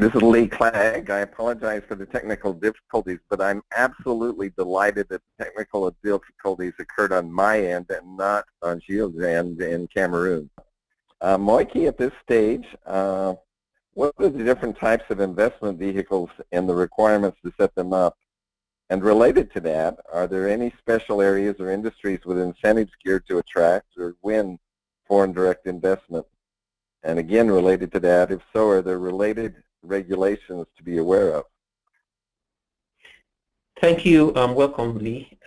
This is Lee Clegg. I apologize for the technical difficulties, but I'm absolutely delighted that the technical difficulties occurred on my end and not on Gilles' end in Cameroon. Omoike, at this stage, what are the different types of investment vehicles and the requirements to set them up? And related to that, are there any special areas or industries with incentives geared to attract or win foreign direct investment? And again, related to that, if so, are there related regulations to be aware of? Thank you. Welcome, Lee.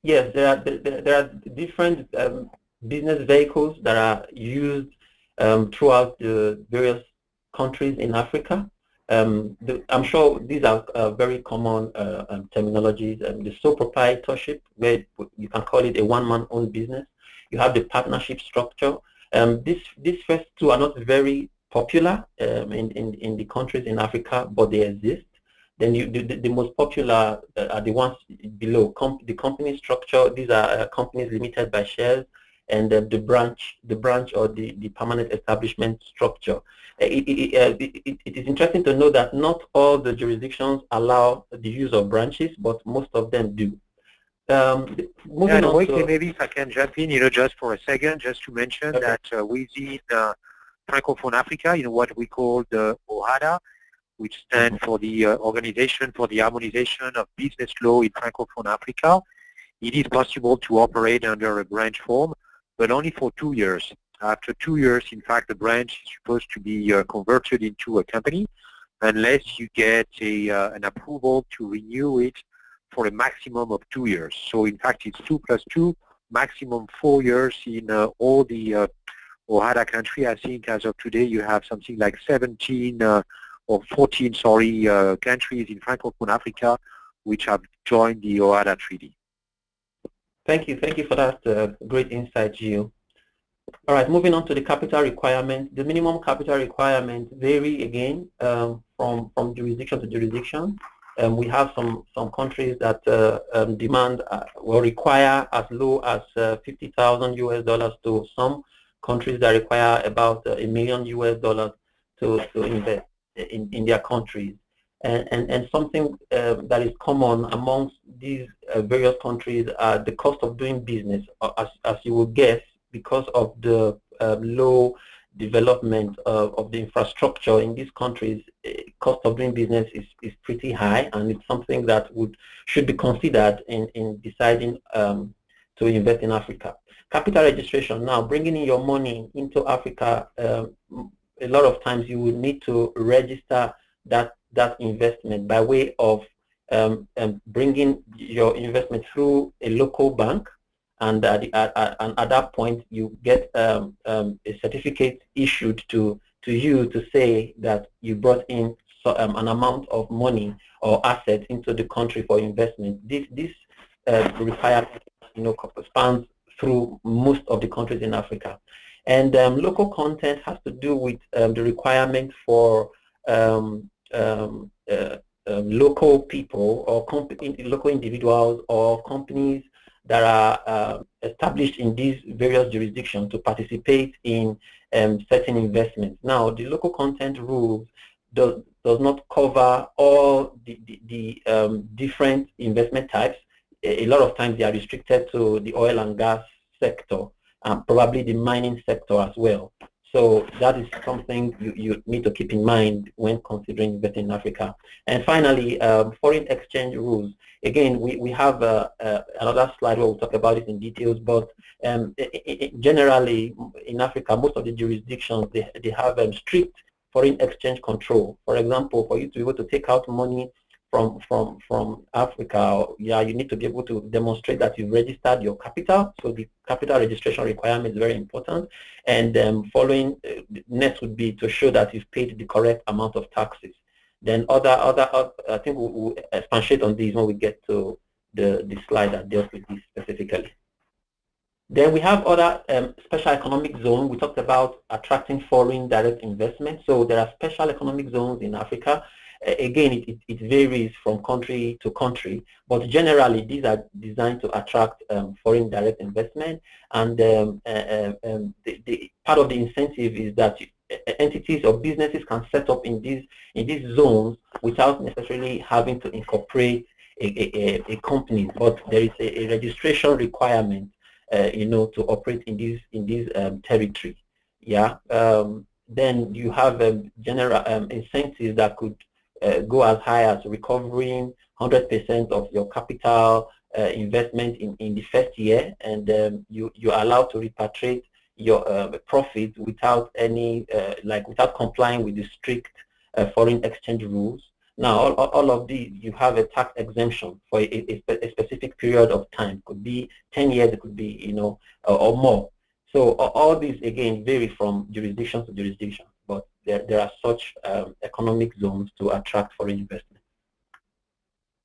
Yes, there are different business vehicles that are used throughout the various countries in Africa. I'm sure these are very common terminologies. The sole proprietorship, where you can call it a one-man-owned business. You have the partnership structure. These first two are not very popular in the countries in Africa, but they exist. Then the most popular are the ones below. The company structure, these are companies limited by shares, and the branch or the permanent establishment structure. It is interesting to know that not all the jurisdictions allow the use of branches, but most of them do. Moving on to, maybe if I can jump in, just for a second, just to mention that within Francophone Africa, what we call the OHADA, which stands for the Organization for the Harmonization of Business Law in Francophone Africa, it is possible to operate under a branch form, but only for 2 years. After 2 years, in fact, the branch is supposed to be converted into a company unless you get an approval to renew it for a maximum of 2 years. So in fact, it's 2 plus 2, maximum 4 years in all the OHADA country. I think as of today, you have something like 17 or 14, countries in Francophone Africa which have joined the OHADA treaty. Thank you for that great insight, Gilles. All right, moving on to the capital requirements. The minimum capital requirements vary again from jurisdiction to jurisdiction. We have some countries that demand will require as low as $50,000 to some countries that require about $1 million to invest in their countries. And something that is common amongst these various countries are the cost of doing business, as you will guess, because of the low development of the infrastructure in these countries. Cost of doing business is pretty high, and it's something that should be considered in deciding to invest in Africa. Capital registration, now bringing in your money into Africa, a lot of times you will need to register that investment by way of bringing your investment through a local bank, and at that point you get a certificate issued to you to say that you brought in an amount of money or assets into the country for investment. This requirement spans through most of the countries in Africa. And local content has to do with the requirement for local people or local individuals or companies that are established in these various jurisdictions to participate in certain investments. Now, the local content rules does not cover all the different investment types. A lot of times they are restricted to the oil and gas sector, probably the mining sector as well. So that is something you need to keep in mind when considering investing in Africa. And finally, foreign exchange rules. Again, we have another slide where we'll talk about it in details, but generally in Africa, most of the jurisdictions, they have strict foreign exchange control. For example, for you to be able to take out money from Africa, you need to be able to demonstrate that you've registered your capital. So the capital registration requirement is very important. And following next would be to show that you've paid the correct amount of taxes. Then other I think we'll expatiate on these when we get to the slide that deals with this specifically. Then we have other special economic zones. We talked about attracting foreign direct investment. So there are special economic zones in Africa. Again, it varies from country to country, but generally these are designed to attract foreign direct investment. And the part of the incentive is that entities or businesses can set up in these zones without necessarily having to incorporate a company, but there is a registration requirement, to operate in these territory. Yeah. Then you have general incentives that could go as high as recovering 100% of your capital investment in the first year, and you're allowed to repatriate your profit without any without complying with the strict foreign exchange rules. Now, all of these, you have a tax exemption for a specific period of time. Could be 10 years, it could be, or more. So all these, again, vary from jurisdiction to jurisdiction, but there are such economic zones to attract foreign investment.